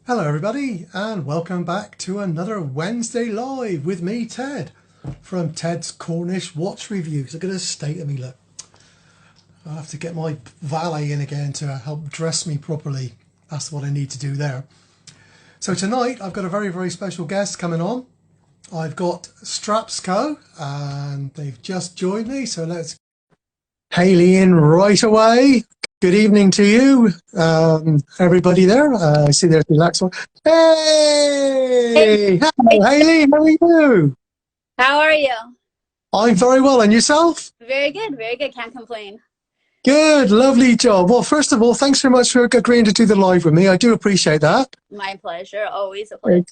Hello, everybody, and welcome back to another Wednesday Live with me, Ted, from Ted's Cornish Watch Reviews. Look at the state of me, look. I'll have to get my valet in again to help dress me properly. That's what I need to do there. So tonight, I've got a very, very special guest coming on. I've got StrapsCo, and they've just joined me, so let's Hayley in right away. Good evening to you, everybody there. I see there's the relaxed one. Hey! Hello, Hayley. How are you? How are you? I'm very well. And yourself? Very good, very good. Can't complain. Good, lovely job. Well, first of all, thanks very much for agreeing to do the live with me. I do appreciate that. My pleasure. Always a pleasure.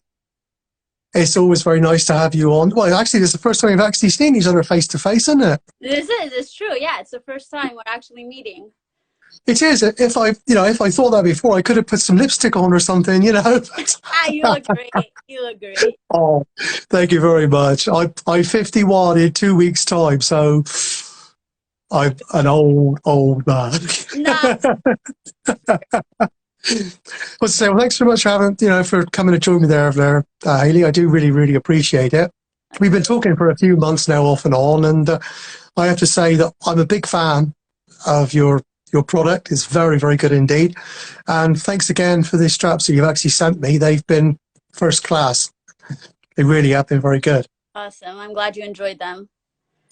It's always very nice to have you on. Well, actually, this is the first time we've actually seen each other face to face, isn't it? It's true. Yeah, it's the first time we're actually meeting. It is. If I thought that before, I could have put some lipstick on or something, You look great. You look great. Oh, thank you very much. I'm 51 in 2 weeks' time, so I'm an old man. No. Well, thanks very much for for coming to join me there, Hayley. I do really, really appreciate it. We've been talking for a few months now, off and on, and I have to say that I'm a big fan of your product. Is very, very good indeed. And thanks again for the straps that you've actually sent me. They've been first class. They really have been very good. Awesome. I'm glad you enjoyed them.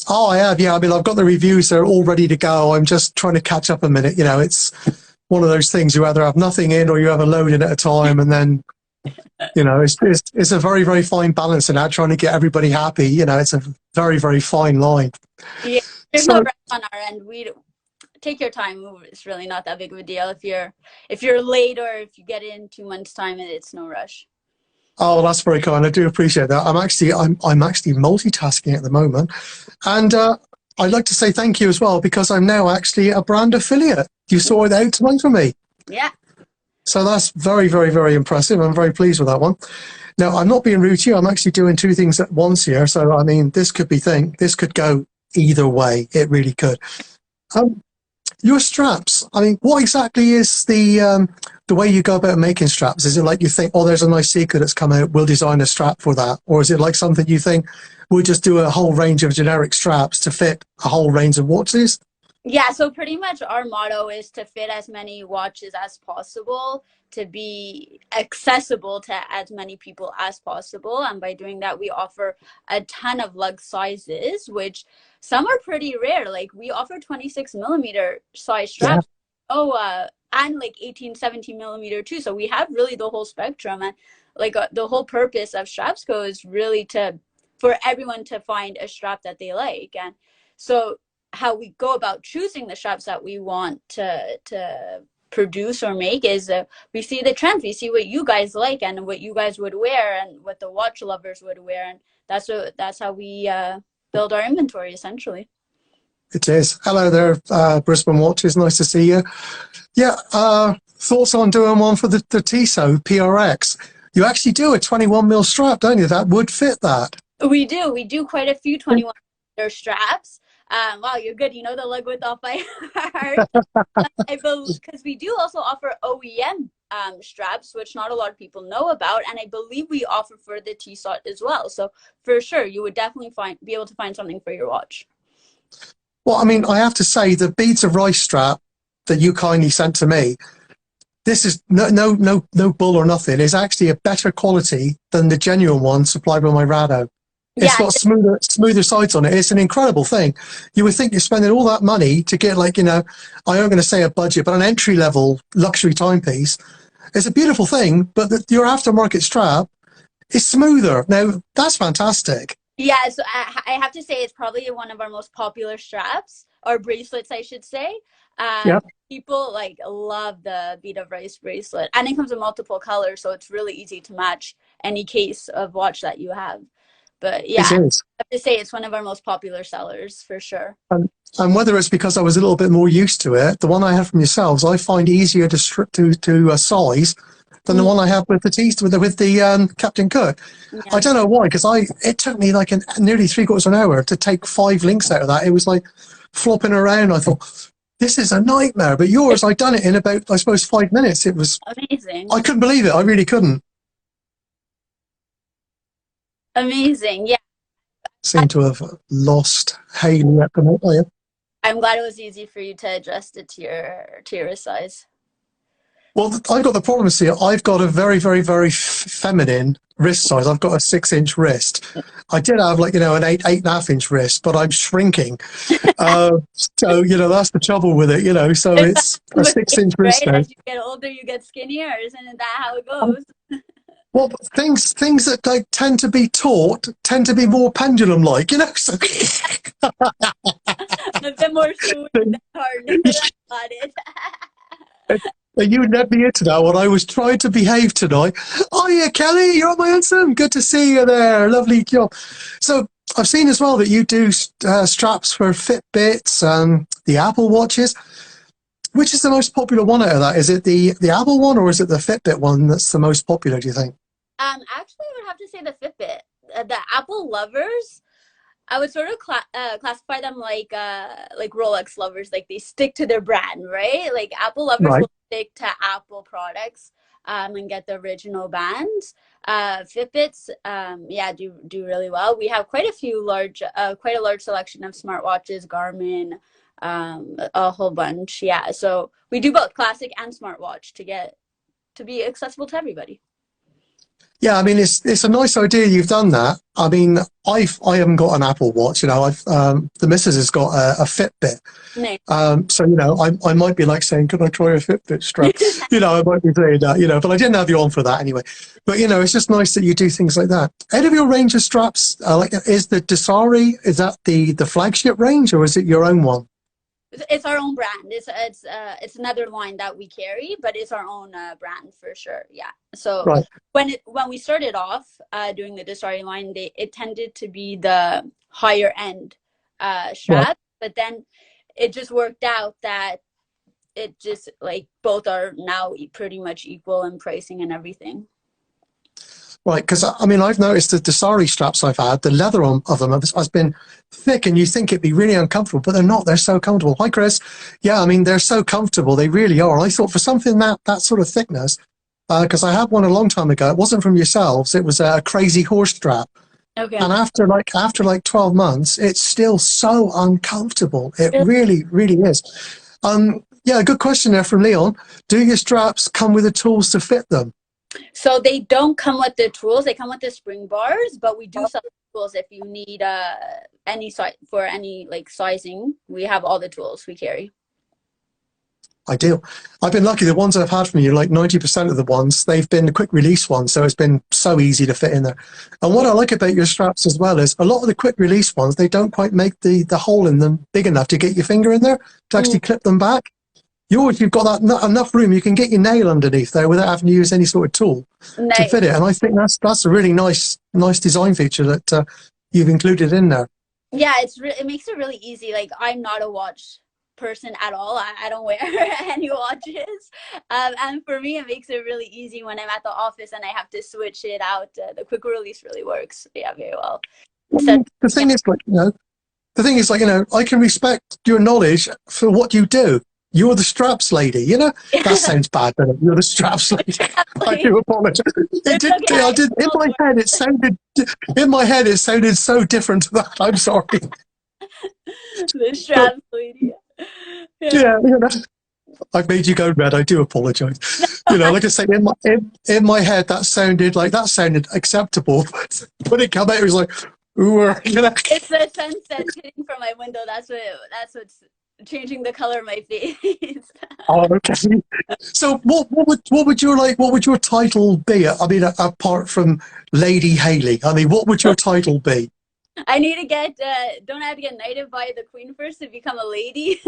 Oh, I have. Yeah. I mean, I've got the reviews. They're all ready to go. I'm just trying to catch up a minute. It's one of those things you either have nothing in or you have a load in at a time. And then, it's a very, very fine balance in that, trying to get everybody happy. It's a very, very fine line. Yeah. There's no rush on our end. We take your time. It's really not that big of a deal. If you're late or if you get in 2 months' time, it's no rush. Oh, well, that's very kind. I do appreciate that. I'm actually multitasking at the moment, and I'd like to say thank you as well, because I'm now actually a brand affiliate. You sorted out tonight for me. Yeah. So that's very, very, very impressive. I'm very pleased with that one. Now, I'm not being rude to you. I'm actually doing two things at once here. So, I mean, this could go either way. It really could. Your straps, I mean, what exactly is the way you go about making straps? Is it like you think, oh, there's a nice seeker that's come out, we'll design a strap for that? Or is it like something you think, we'll just do a whole range of generic straps to fit a whole range of watches? Yeah, so pretty much our motto is to fit as many watches as possible, to be accessible to as many people as possible. And by doing that, we offer a ton of lug sizes, which some are pretty rare. Like we offer 26mm size straps. Yeah. And like 18, 17mm too. So we have really the whole spectrum. And like the whole purpose of StrapsCo is really for everyone to find a strap that they like. And so how we go about choosing the straps that we want to produce or make is we see the trends, we see what you guys like and what you guys would wear and what the watch lovers would wear, and that's how we build our inventory essentially. It is. Hello there, Brisbane Watches. Nice to see you. Yeah. Thoughts on doing one for the Tissot PRX? You actually do a 21mm strap, don't you? That would fit that. We do quite a few 21mm straps. Wow, you're good. You know the lug width off by heart. Because we do also offer OEM straps, which not a lot of people know about, and I believe we offer for the Tissot as well. So for sure, you would definitely be able to find something for your watch. Well, I mean, I have to say the beads of rice strap that you kindly sent to me, this is no bull or nothing. It's actually a better quality than the genuine one supplied by my Rado. It's got smoother sides on it. It's an incredible thing. You would think you're spending all that money to get, like, I am going to say a budget, but an entry-level luxury timepiece. It's a beautiful thing, but your aftermarket strap is smoother. Now, that's fantastic. Yeah, so I have to say it's probably one of our most popular straps, or bracelets, I should say. People love the bead of rice bracelet, and it comes in multiple colors, so it's really easy to match any case of watch that you have. But yeah, I have to say it's one of our most popular sellers for sure. And whether it's because I was a little bit more used to it, the one I have from yourselves, I find easier to size than the one I have with the Captain Cook. Yeah. I don't know why, because it took me like nearly 3/4 of an hour to take 5 links out of that. It was like flopping around. I thought, this is a nightmare. But yours, I done it in about, I suppose, 5 minutes. It was, Amazing. I couldn't believe it. I really couldn't. Amazing. Yeah. Seem to have lost Haley at the moment. I'm glad it was easy for you to adjust it to your size. Well, I've got the problem. See, I've got a very, very, very feminine wrist size. I've got a 6-inch wrist. I did have like, an 8.5 inch wrist, but I'm shrinking. So, that's the trouble with it, so it's a 6-inch wrist Right? now. As you get older, you get skinnier. Isn't that how it Um, goes? well, things that like tend to be taught tend to be more pendulum like, so A bit more smooth than hard. Got it. and you led me into that when I was trying to behave tonight. Oh yeah, Kelly, you're on my handsome. Good to see you there. Lovely job. So I've seen as well that you do straps for Fitbits and the Apple Watches. Which is the most popular one out of that? Is it the Apple one or is it the Fitbit one that's the most popular, do you think? Actually, I would have to say the Fitbit. The Apple lovers, I would sort of classify them like Rolex lovers. Like they stick to their brand, right? Like Apple lovers Right. will stick to Apple products and get the original bands. Fitbits, yeah, do really well. We have quite a large selection of smartwatches, Garmin, a whole bunch. Yeah, so we do both classic and smartwatch to be accessible to everybody. Yeah, I mean it's a nice idea you've done that. I mean, I haven't got an Apple Watch, I've the missus has got a Fitbit. Nice. So I might be like saying, "Can I try a Fitbit strap?" I might be saying that, but I didn't have you on for that anyway. But it's just nice that you do things like that. Out of your range of straps, like is the Dasari, is that the flagship range or is it your own one? It's our own brand. It's another line that we carry, but it's our own brand for sure. Yeah. So Right. when we started off doing the Disari line, it tended to be the higher end Right. strap, but then it just worked out that it just like both are now pretty much equal in pricing and everything. Right, because I mean, I've noticed that the sari straps I've had, the leather of them has been thick, and you think it'd be really uncomfortable, but they're not. They're so comfortable. Hi, Chris. Yeah, I mean, they're so comfortable. They really are. I thought for something that sort of thickness, because I had one a long time ago. It wasn't from yourselves. It was a crazy horse strap, Okay. and after 12 months, it's still so uncomfortable. It really, really is. Yeah, good question there from Leon. Do your straps come with the tools to fit them? So they don't come with the tools. They come with the spring bars, but we do sell tools if you need any size for any like sizing. We have all the tools we carry. Ideal. I've been lucky. The ones I've had from you, like 90% of the ones, they've been the quick release ones. So it's been so easy to fit in there. And what I like about your straps as well is a lot of the quick release ones, they don't quite make the hole in them big enough to get your finger in there to actually clip them back. You've got that enough room, you can get your nail underneath there without having to use any sort of tool to fit it. And I think that's a really nice design feature that you've included in there. Yeah, it makes it really easy. Like I'm not a watch person at all. I don't wear any watches, and for me, it makes it really easy when I'm at the office and I have to switch it out. The quick release really works. Yeah, very well. So The thing is, I can respect your knowledge for what you do. You're the straps lady, That sounds bad, doesn't it? You're the straps lady. I do apologize. In my head, it sounded so different to that. I'm sorry. The straps lady. Yeah, I've made you go red. I do apologize. Like I say, in my head, that sounded acceptable. But when it came out, it was like, ooh, It's the sunset hitting from my window. That's what's changing the color of my face. Oh, okay. So what would your title be? I mean, apart from Lady Haley, I mean, what would your title be? I need to don't I have to get knighted by the queen first to become a lady?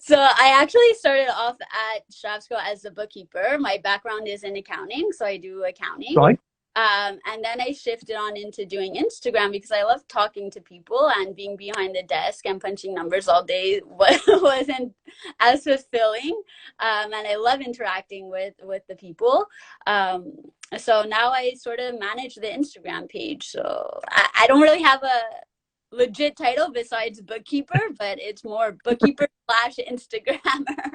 So I actually started off at StrapsCo as a bookkeeper. My background is in accounting, so I do accounting. Right. And then I shifted on into doing Instagram because I love talking to people, and being behind the desk and punching numbers all day wasn't as fulfilling. And I love interacting with the people. So now I sort of manage the Instagram page. So I don't really have legit title besides bookkeeper, but it's more bookkeeper slash Instagrammer.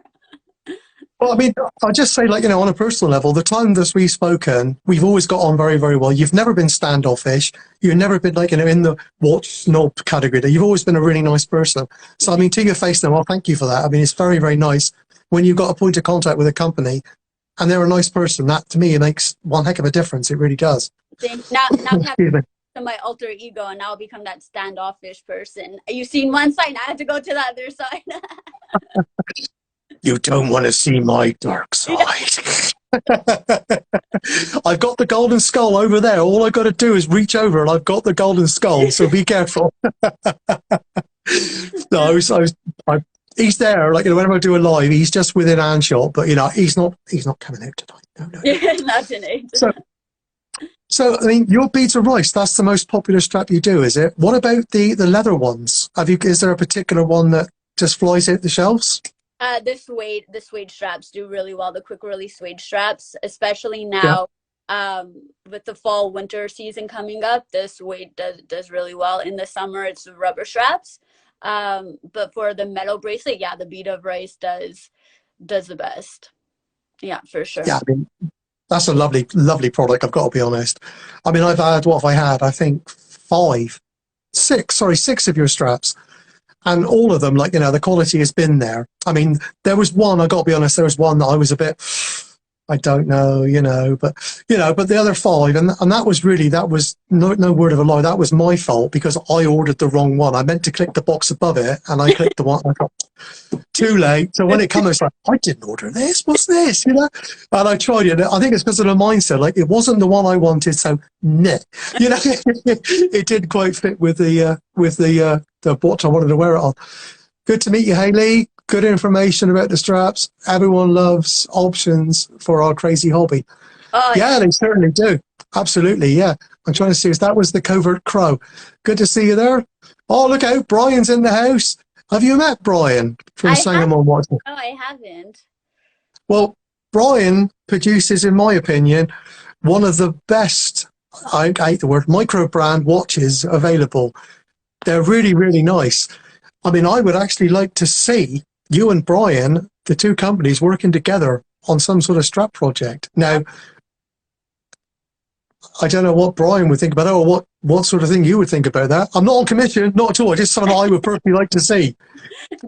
Well, I mean, I'll just say, like, on a personal level, the time that we've spoken, we've always got on very, very well. You've never been standoffish. You've never been, like, in the watch snob category. You've always been a really nice person. So, I mean, to your face now, well, thank you for that. I mean, it's very, very nice when you've got a point of contact with a company and they're a nice person. That, to me, it makes one heck of a difference. It really does. Now to my alter ego, and I'll become that standoffish person. You've seen one side, I have to go to the other side. You don't want to see my dark side. I've got the golden skull over there. All I've got to do is reach over and I've got the golden skull, so be careful. No, he's there, like, whenever I do a live, he's just within handshot, but he's not coming out tonight. No. Not tonight. So I mean, your beads of rice, that's the most popular strap you do, is it? What about the leather ones? Is there a particular one that just flies out the shelves? The suede straps do really well. The quick release suede straps, especially now, with the fall winter season coming up, the suede does really well. In the summer, it's rubber straps. But for the metal bracelet, yeah, the bead of rice does the best. Yeah, for sure. Yeah, I mean, that's a lovely, lovely product. I've got to be honest. I mean, I've had I think 6 of your straps. And all of them, like, the quality has been there. I mean, there was one, I got to be honest, there was one that I was a bit, I don't know, but the other 5, and that was no word of a lie, that was my fault because I ordered the wrong one. I meant to click the box above it, and I clicked the one, I got too late. So when it comes, it's like, I didn't order this, what's this, And I tried it. I think it's because of the mindset, like, it wasn't the one I wanted, so nah. It didn't quite fit with the watch I wanted to wear it on. Good to meet you, Hayley. Good information about the straps. Everyone loves options for our crazy hobby. Oh, yeah, they certainly do. Absolutely, yeah. I'm trying to see if that was the covert crow. Good to see you there. Oh, look out, Brian's in the house. Have you met Brian from Sangamon Watches? No, I haven't. Well, Brian produces, in my opinion, one of the best, I hate the word, micro brand watches available. They're really, really nice. I mean, I would actually like to see you and Brian, the two companies, working together on some sort of strap project. Now, I don't know what Brian would think about it, or what sort of thing you would think about that. I'm not on commission, not at all. Just something I would personally like to see.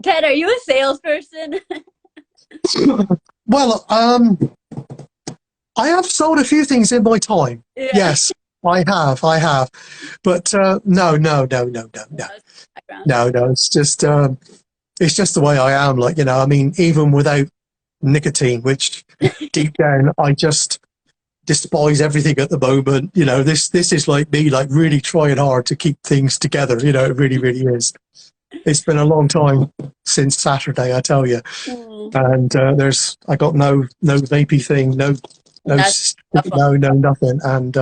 Ted, are you a salesperson? Well, I have sold a few things in my time. Yeah. Yes, I have. But no. It's just the way I am. Like, I mean, even without nicotine, which deep down I just despise everything at the moment. This is like me, like, really trying hard to keep things together. It really, really is. It's been a long time since Saturday, I tell you. And I got no vapey thing, no, nothing. And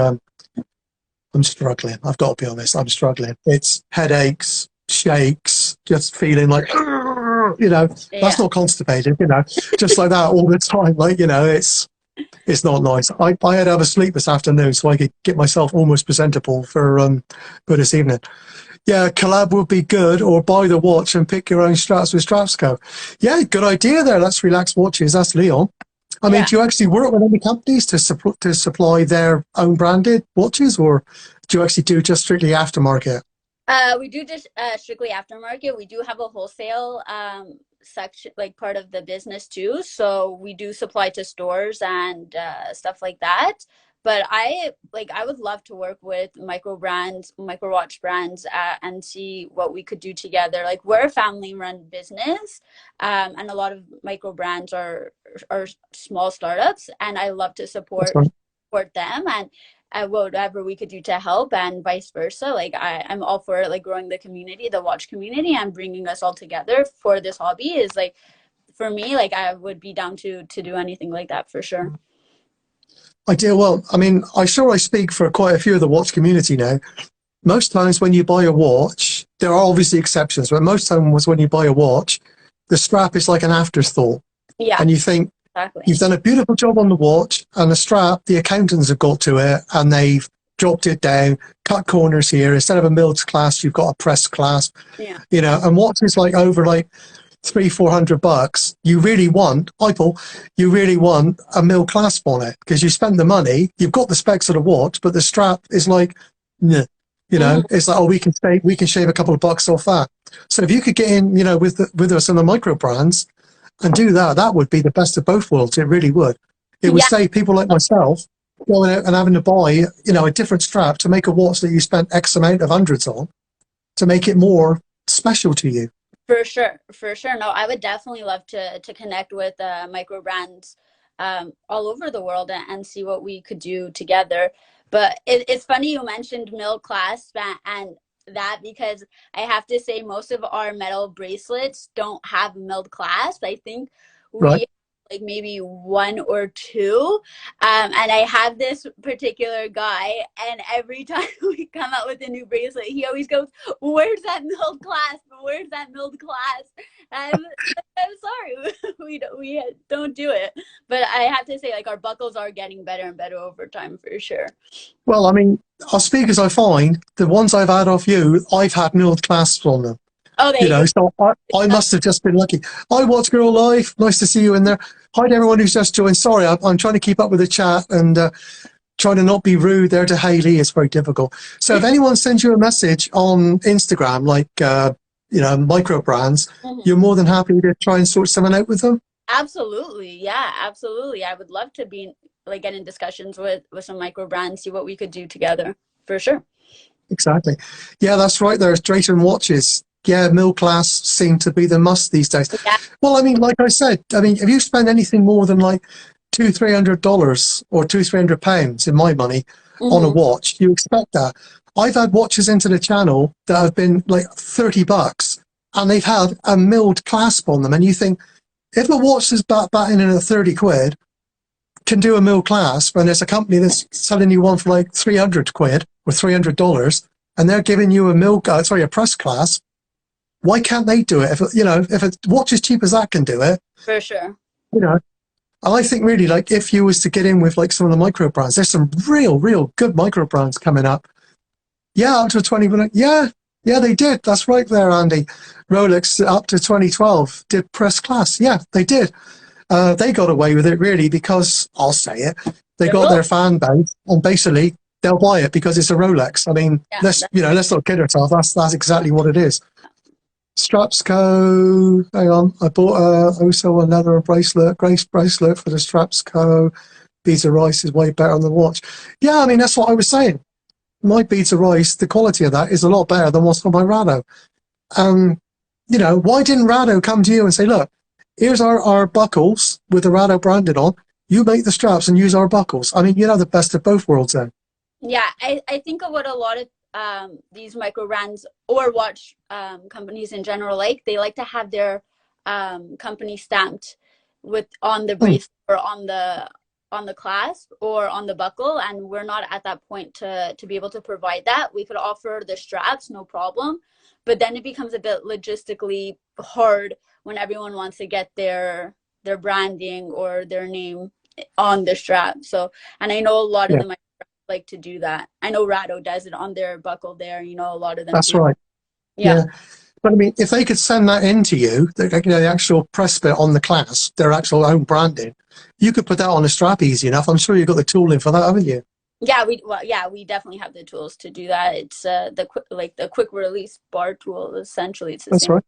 I'm struggling. I've got to be honest. I'm struggling. It's headaches, shakes, just feeling like, that's not constipated, just like that all the time. Like, it's not nice. I had to have a sleep this afternoon so I could get myself almost presentable for this evening. Yeah, collab would be good, or buy the watch and pick your own straps with StrapsCo. Yeah, good idea there. That's Relax Watches. That's Leon. I mean, do you actually work with any companies to supply their own branded watches, or do you actually do just strictly aftermarket? We do just strictly aftermarket. We do have a wholesale section, like, part of the business too. So we do supply to stores and stuff like that. But I would love to work with micro watch brands, and see what we could do together. Like, we're a family-run business, and a lot of micro brands are small startups, and I love to support them and whatever we could do to help, and vice versa. Like, I'm all for, like, growing the community, the watch community, and bringing us all together for this hobby is, like, for me, like, I would be down to do anything like that for sure. I do. Well, I mean, I speak for quite a few of the watch community now. Most times when you buy a watch, there are obviously exceptions, but most times when you buy a watch, the strap is like an afterthought. Yeah. And you think, exactly, you've done a beautiful job on the watch, and the strap, the accountants have got to it and they've dropped it down, cut corners here. Instead of a milled clasp, you've got a pressed clasp. Yeah. You know, and watches like over like $300-400, you really want, you really want a mill clasp on it, because you spend the money, you've got the specs of the watch, but the strap is like, nah, you know, it's like, oh, we can shave a couple of bucks off that. So if you could get in, you know, with us in the micro brands and do that, that would be the best of both worlds. It really would. It would save people like myself going out and having to buy, you know, a different strap to make a watch that you spent X amount of hundreds on, to make it more special to you. For sure, for sure. No, I would definitely love to connect with micro brands all over the world and see what we could do together. But it's funny you mentioned mill clasp and that, because I have to say most of our metal bracelets don't have milled clasp. I think we like maybe one or two, and I have this particular guy, and every time we come out with a new bracelet, he always goes, "Where's that milled clasp? Where's that milled clasp?" I'm sorry, we don't do it, but I have to say, like, our buckles are getting better and better over time, for sure. Well, I mean, I'll speak as I find. The ones I've had off you, I've had milled clasps on them. Oh, there you know, go. so I must have just been lucky. Hi, Watch Girl Live. Nice to see you in there. Hi to everyone who's just joined. Sorry, I'm trying to keep up with the chat and trying to not be rude there to Hayley. It's very difficult. So if anyone sends you a message on Instagram, like, you know, micro brands, you're more than happy to try and sort something out with them? Absolutely. Yeah, absolutely. I would love to be, like, get in discussions with some micro brands, see what we could do together, for sure. Exactly. Yeah, that's right. There's Drayton watches. Yeah, mill class seem to be the must these days. Yeah. Well, I mean, like I said, I mean, if you spend anything more than like $200-300 or £200-300 in my money on a watch, you expect that. I've had watches into the channel that have been like $30 and they've had a milled clasp on them, and you think, if a watch is batting in at 30 quid can do a mill clasp, and there's a company that's selling you one for like 300 quid or $300, and they're giving you a press clasp, why can't they do it? If, you know, if a watch as cheap as that can do it, for sure. You know, and I think really, like, if you was to get in with like some of the micro brands, there's some real good micro brands coming up. Yeah, up to 20 minutes. Yeah, they did. That's right there, Andy. Rolex up to 2012 did press class. Yeah, they did. They got away with it really because, I'll say it, they got their fan base, and basically they'll buy it because it's a Rolex. I mean, let's not kid ourselves. That's exactly what it is. StrapsCo, hang on, I bought also a leather bracelet, Grace bracelet for the StrapsCo. Beads of rice is way better on the watch. Yeah, I mean, that's what I was saying. My beads of rice, the quality of that is a lot better than what's on my Rado. You know, why didn't Rado come to you and say, look, here's our buckles with the Rado branded on. You make the straps and use our buckles. I mean, you know, the best of both worlds then. Yeah, I think of what a lot of these micro brands or watch companies in general, like, they like to have their company stamped on the bracelet or on the clasp or on the buckle, and we're not at that point to be able to provide that. We could offer the straps, no problem, but then it becomes a bit logistically hard when everyone wants to get their branding or their name on the strap. So, and I know a lot of them like to do that. I know Rado does it on their buckle there, you know, a lot of them. That's right. Yeah. But I mean, if they could send that in to you, the actual press bit on the clasp, their actual own branding, you could put that on a strap easy enough. I'm sure you've got the tooling for that, haven't you? Yeah, we definitely have the tools to do that. It's the quick release bar tool. Essentially, it's the That's same. right.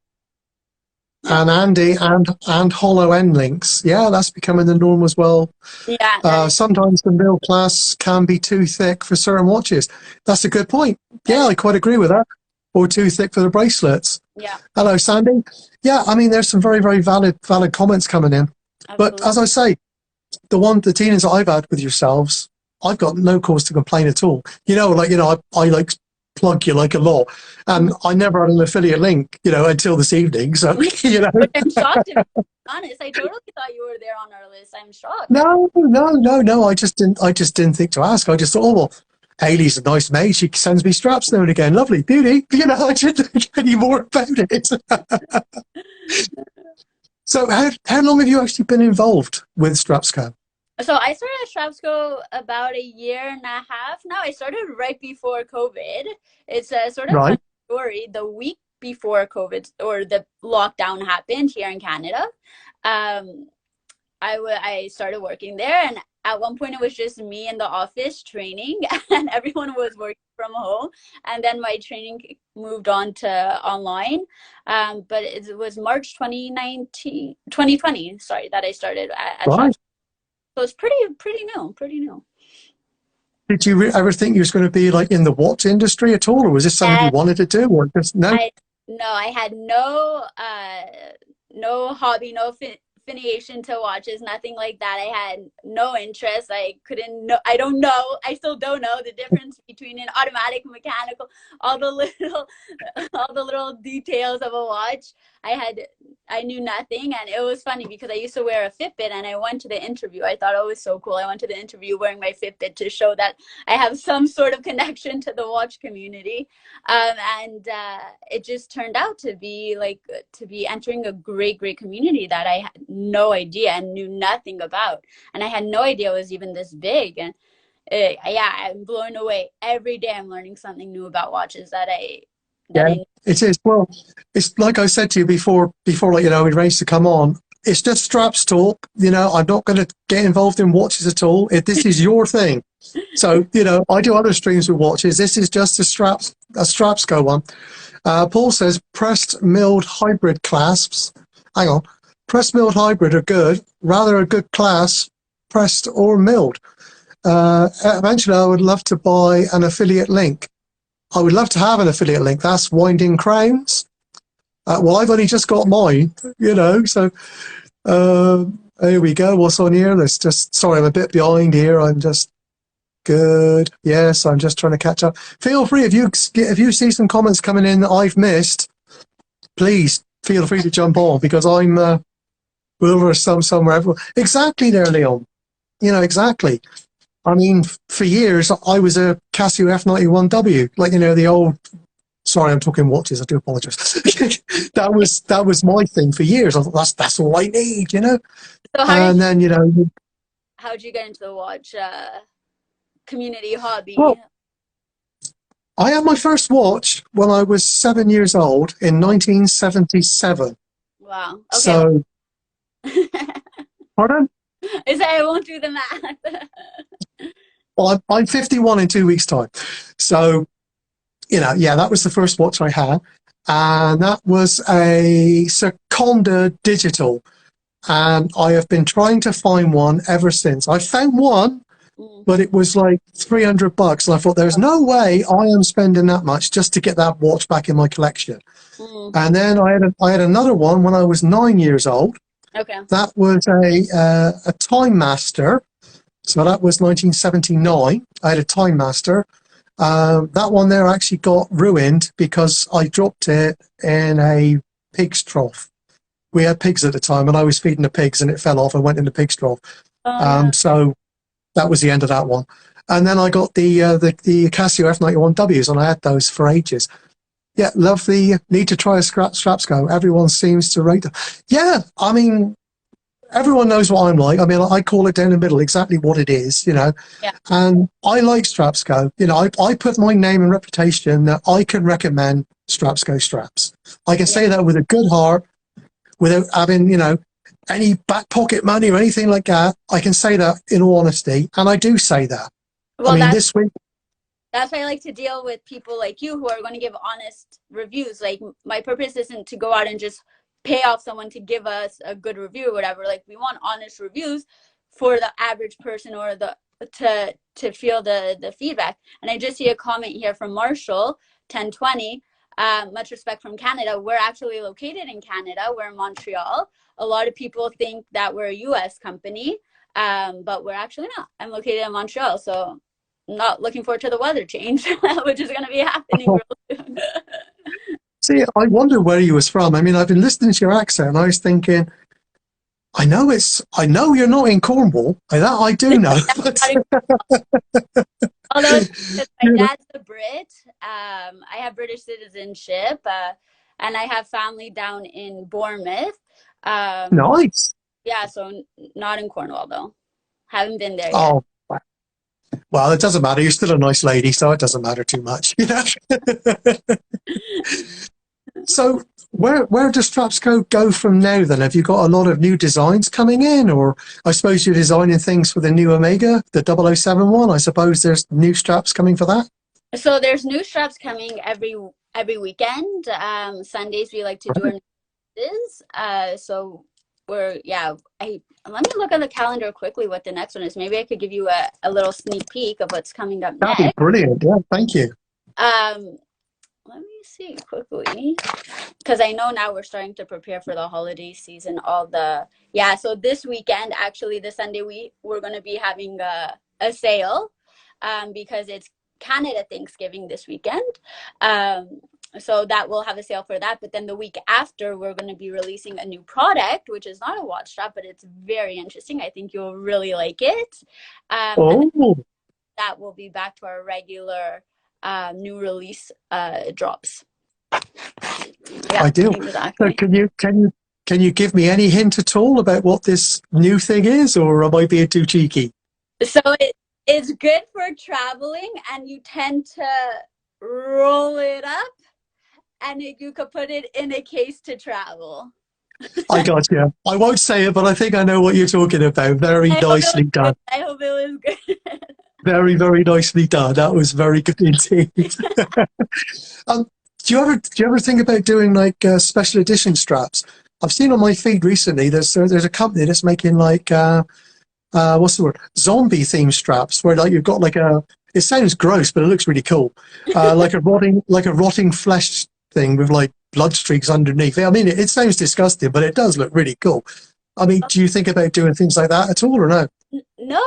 And Andy and hollow end links. Yeah, that's becoming the norm as well. Yeah. Sometimes the mill class can be too thick for certain watches. That's a good point. Yeah, I quite agree with that. Or too thick for the bracelets. Yeah. Hello, Sandy. Yeah, I mean, there's some very valid comments coming in. Absolutely. But as I say, the dealings that I've had with yourselves, I've got no cause to complain at all. You know, I like plug you like a lot, and I never had an affiliate link, you know, until this evening. So, you know, I'm shocked, to be honest. I totally thought you were there on our list. I'm shocked. No. I just didn't think to ask. I just thought, oh well, Hayley's a nice maid. She sends me straps now and again. Lovely, beauty. You know, I didn't think any more about it. So, how long have you actually been involved with StrapsCo? So I started at StrapsCo about a year and a half now. I started right before COVID. It's a sort of Right. funny story. The week before COVID or the lockdown happened here in Canada, um, I started working there, and at one point it was just me in the office training, and everyone was working from home. And then my training moved on to online. But it was March 2019, 2020, sorry, that I started at Right. StrapsCo. So it's pretty new, pretty new. Did you ever think you was going to be like in the watch industry at all, or was this something you And wanted to do, or just no? I no, I had no hobby, no affiliation to watches, nothing like that. I had no interest. I couldn't know. I don't know. I still don't know the difference between an automatic, mechanical, all the little, all the little details of a watch. I knew nothing, and it was funny because I used to wear a Fitbit, and I went to the interview. I thought, oh, it was so cool. I went to the interview wearing my Fitbit to show that I have some sort of connection to the watch community. And it just turned out to be like to be entering a great community that I had no idea and knew nothing about, and I had no idea it was even this big. And yeah, I'm blown away every day. I'm learning something new about watches that Yeah, I it is. Well, it's like I said to you before, like, we arranged to come on. It's just straps talk. I'm not going to get involved in watches at all. This is your thing. So, I do other streams with watches. This is just a straps go one. Paul says pressed milled hybrid clasps. Hang on. Pressed milled hybrid are good. Rather a good class, pressed or milled. Eventually, I would love to buy an affiliate link. I would love to have an affiliate link. That's Winding Crowns. Well, I've only just got mine, so here we go. What's on here? Sorry, I'm a bit behind here. I'm just good. Yes, I'm just trying to catch up. Feel free, if you see some comments coming in that I've missed, please feel free to jump on, because I'm over somewhere. Exactly there, Leon. Exactly. I mean, for years, I was a Casio F91W, like, the old, sorry, I'm talking watches, I do apologize. that was my thing for years. I thought that's all I need. So And then, how'd you get into the watch community hobby? well, I had my first watch when I was 7 years old in 1977. Wow. Okay. So, pardon? I say I won't do the math. Well, I'm 51 in 2 weeks' time. So, yeah, that was the first watch I had. And that was a Seconda Digital. And I have been trying to find one ever since. I found one, but it was like $300. And I thought, there's no way I am spending that much just to get that watch back in my collection. And then I had another one when I was 9 years old. Okay. That was a Time Master. So that was 1979. I had a Time Master. That one there actually got ruined because I dropped it in a pig's trough. We had pigs at the time, and I was feeding the pigs, and it fell off and went in the pig's trough. No. So that was the end of that one. And then I got the Casio F91Ws, and I had those for ages. Yeah, love the need to try a StrapsCo. Everyone seems to rate them. Yeah, I mean, everyone knows what I'm like. I mean, I call it down the middle, exactly what it is, Yeah. And I like StrapsCo. I put my name and reputation that I can recommend StrapsCo straps. I can say that with a good heart, without having, any back pocket money or anything like that. I can say that in all honesty, and I do say that. Well, I mean, this week. that's why I like to deal with people like you who are going to give honest reviews. Like, my purpose isn't to go out and just pay off someone to give us a good review or whatever. Like, we want honest reviews for the average person, or to feel the feedback. And I just see a comment here from Marshall 1020. Much respect from Canada. We're actually located in Canada. We're in Montreal. A lot of people think that we're a US company, but we're actually not. I'm located in Montreal, so not looking forward to the weather change, which is going to be happening real soon. See, I wonder where you was from. I mean, I've been listening to your accent, and I was thinking, I know you're not in Cornwall. I do know. Although my dad's a Brit, I have British citizenship, and I have family down in Bournemouth. Nice. Yeah, so not in Cornwall though. Haven't been there yet. Oh, well, it doesn't matter. You're still a nice lady, so it doesn't matter too much, you know. So where does StrapsCo go from now then? Have you got a lot of new designs coming in, or I suppose you're designing things for the new Omega, the 007 one? I suppose there's new straps coming for that? So there's new straps coming every weekend. Sundays we like to do our news. So we're let me look at the calendar quickly what the next one is. Maybe I could give you a little sneak peek of what's coming up That'd be next. brilliant. Yeah, thank you. Let me see quickly, because I know now we're starting to prepare for the holiday season. So this weekend, actually, the Sunday we're going to be having a sale, because it's Canada Thanksgiving this weekend. So that we'll have a sale for that. But then the week after, we're going to be releasing a new product, which is not a watch strap, but it's very interesting. I think you'll really like it. And that will be back to our regular new release drops. Yeah, I do. exactly. So can you give me any hint at all about what this new thing is, or am I being too cheeky? So it's good for traveling, and you tend to roll it up, and you could put it in a case to travel. I got you. I won't say it, but I think I know what you're talking about. Very nicely done. I hope it was good. Very, very nicely done. That was very good indeed. Do you ever think about doing like special edition straps? I've seen on my feed recently there's a company that's making like what's the word, zombie themed straps, where like you've got like it sounds gross, but it looks really cool, like a rotting flesh thing with like blood streaks underneath. I mean, it sounds disgusting, but it does look really cool. I mean, do you think about doing things like that at all, or no? No,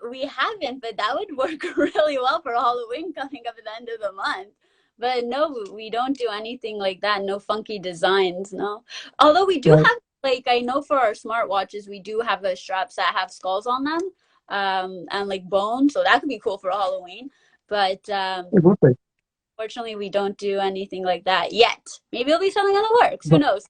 we haven't, but that would work really well for Halloween coming up at the end of the month. But no, we don't do anything like that. No funky designs, no. Although we do have, like, I know for our smartwatches, we do have straps that have skulls on them, and like bones. So that could be cool for Halloween. But It would be. fortunately, we don't do anything like that yet. Maybe it'll be something in the works. Who knows?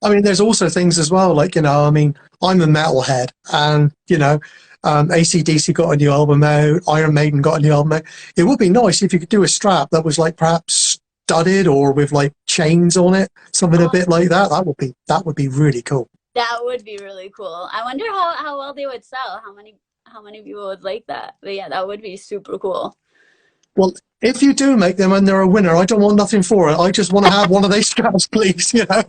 I mean, there's also things as well, like, you know, I mean, I'm a metalhead, and, you know, AC/DC got a new album out, Iron Maiden got a new album out. It would be nice if you could do a strap that was like perhaps studded or with like chains on it, something a bit like that. That would be really cool. That would be really cool. I wonder how well they would sell. How many people would like that? But yeah, that would be super cool. Well, if you do make them and they're a winner, I don't want nothing for it. I just want to have one of these straps, please. You know.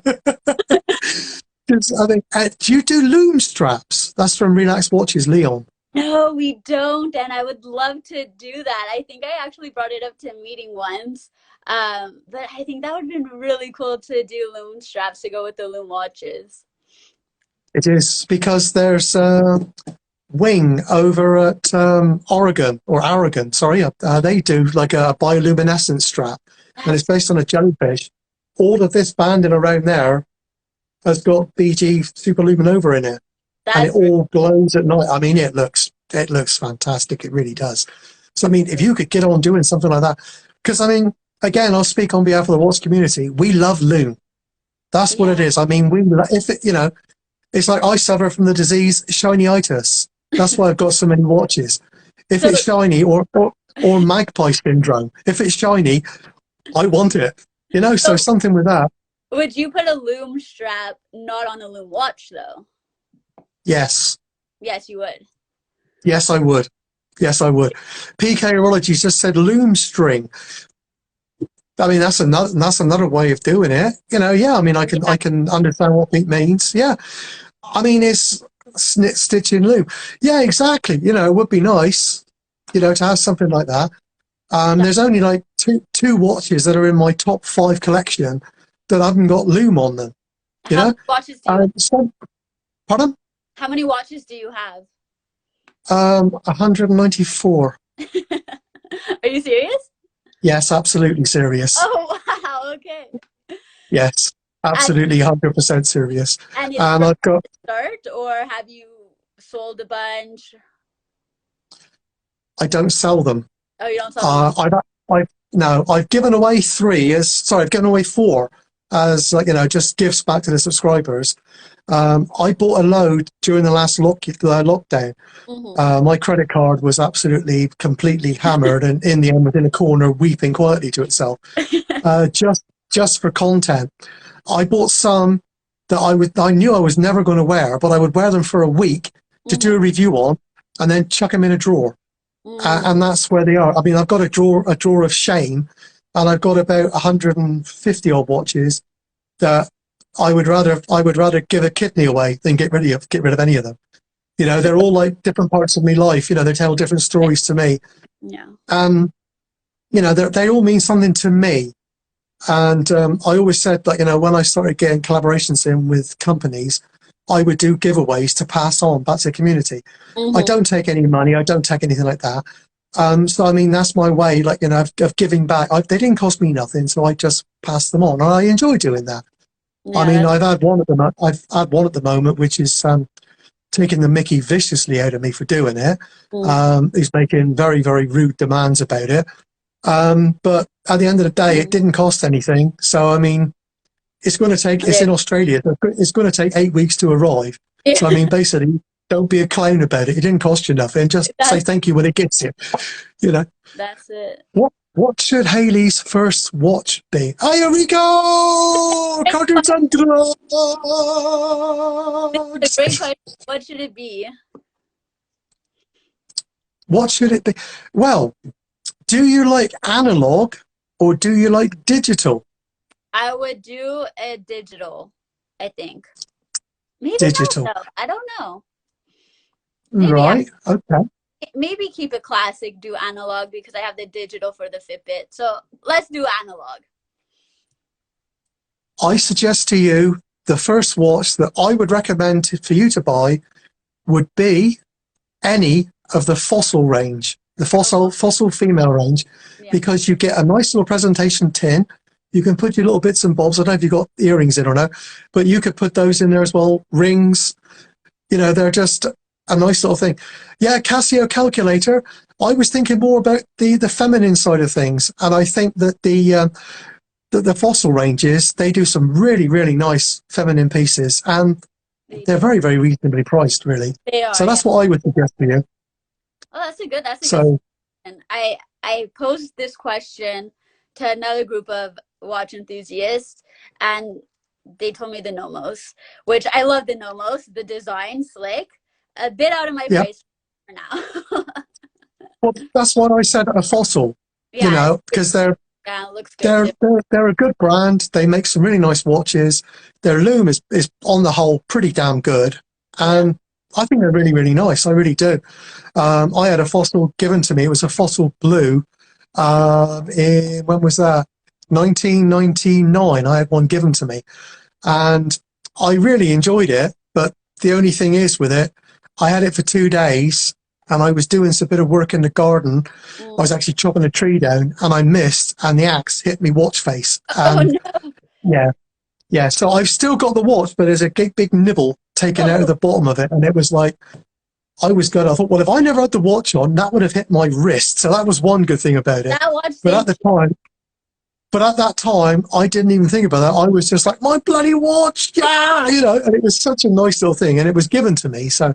I think, do you do Loom Straps? That's from Relax Watches, Leon. No, we don't, and I would love to do that. I think I actually brought it up to a meeting once, but I think that would have been really cool to do Loom Straps to go with the Loom watches. It is, because there's Wing over at Aragon, sorry, they do like a bioluminescent strap, and it's based on a jellyfish. All of this banding around there has got BG Super Luminova in it, and it all glows at night. I mean, it looks fantastic. It really does. So I mean, if you could get on doing something like that, because I mean, again, I'll speak on behalf of the watch community. We love Loom. That's what it is. I mean, if it, you know, it's like I suffer from the disease shiny-itis. That's why I've got so many watches. If it's shiny, or magpie syndrome, if it's shiny, I want it. You know, so something with that. Would you put a Loom strap not on a Loom watch, though? Yes. Yes, you would. Yes, I would. Yes, I would. PKology just said Loom string. I mean, that's another way of doing it. You know, yeah. I mean, I can understand what it means. Yeah. I mean, it's stitching loom. Yeah, exactly. You know, it would be nice, you know, to have something like that. There's only like two watches that are in my top 5 collection that haven't got loom on them. You know? How many watches do you have? Pardon? How many watches do you have? 194. Are you serious? Yes, absolutely serious. Oh, wow. Okay. Yes, absolutely 100% serious. And I've got start, or have you sold a bunch? I don't sell them. Oh, you don't sell them? I've given away 3 I've given away 4 as, like, you know, just gifts back to the subscribers. I bought a load during the last lockdown. My credit card was absolutely, completely hammered, and in the end, was in a corner weeping quietly to itself. Just for content, I bought some that I knew I was never going to wear, but I would wear them for a week to do a review on, and then chuck them in a drawer. And that's where they are. I mean, I've got a drawer of shame, and I've got about 150 odd watches that I would rather give a kidney away than get rid of any of them. You know, they're all like different parts of my life. You know, they tell different stories to me. Yeah. You know, they all mean something to me. And I always said that, you know, when I started getting collaborations in with companies, I would do giveaways to pass on back to the community. I don't take any money. I don't take anything like that. So, I mean, that's my way, like, you know, of giving back. They didn't cost me nothing, so I just pass them on. And I enjoy doing that. Yeah, I mean, I've had one at the moment, which is taking the mickey viciously out of me for doing it. He's making very, very rude demands about it. But at the end of the day, it didn't cost anything. So, I mean, it's going to take, it's in Australia. It's going to take 8 weeks to arrive. So, I mean, basically, don't be a clown about it. It didn't cost you nothing. Just say thank you when it gets you. You know. That's it. What should Hayley's first watch be? Here we go! Cartoons and drugs! It's a great question. What should it be? What should it be? Well, do you like analog or do you like digital? I would do a digital, I think. Maybe digital. Not, though. I don't know. Maybe right, okay. Maybe keep it classic, do analog, because I have the digital for the Fitbit. So let's do analog. I suggest to you the first watch that I would recommend for you to buy would be any of the Fossil range, the Fossil female range, because you get a nice little presentation tin. You can put your little bits and bobs. I don't know if you've got earrings in or no, but you could put those in there as well. Rings, you know, they're just a nice little thing. Yeah, Casio calculator. I was thinking more about the feminine side of things, and I think that the Fossil ranges, they do some really, really nice feminine pieces, and they're very, very reasonably priced, really. They are. So that's what I would suggest for you. Oh, that's a good. Good. And I posed this question to another group of watch enthusiasts, and they told me the Nomos, which I love. The Nomos, the design, slick. A bit out of my price for now. Well, that's what I said at a Fossil, you know, because they're a good brand. They make some really nice watches. Their loom is on the whole pretty damn good, and I think they're really, really nice. I really do. I had a Fossil given to me. It was a Fossil blue. When was that? 1999. I had one given to me, and I really enjoyed it. But the only thing is with it, I had it for 2 days, and I was doing a bit of work in the garden. I was actually chopping a tree down, and I missed, and the axe hit me watch face. And yeah. So I've still got the watch, but there's a big nibble taken out of the bottom of it, and it was like, I was good. I thought, well, if I never had the watch on, that would have hit my wrist. So that was one good thing about it. But at that time, I didn't even think about that. I was just like, my bloody watch, yeah, you know, and it was such a nice little thing, and it was given to me. So,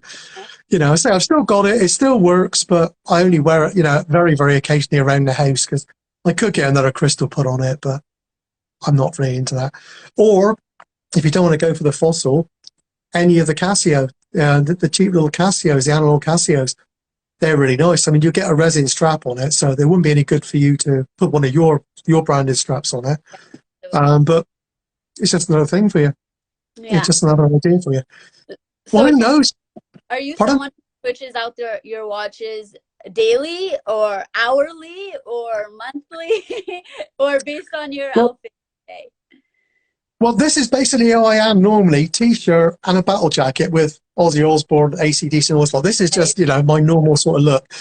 you know, I say I've still got it. It still works, but I only wear it, you know, very, very occasionally around the house, because I could get another crystal put on it, but I'm not really into that. Or if you don't want to go for the Fossil, any of the Casio, the cheap little Casios, the analog Casios, they're really nice. I mean, you get a resin strap on it, so there wouldn't be any good for you to put one of your branded straps on it. But it's just another thing for you. Yeah. It's just another idea for you. So well, who knows? Are you someone who switches out your watches daily or hourly or monthly or based on your outfit today? Well, this is basically how I am normally. T-shirt and a battle jacket with Ozzy Osbourne, AC/DC and all that. This is just, you know, my normal sort of look.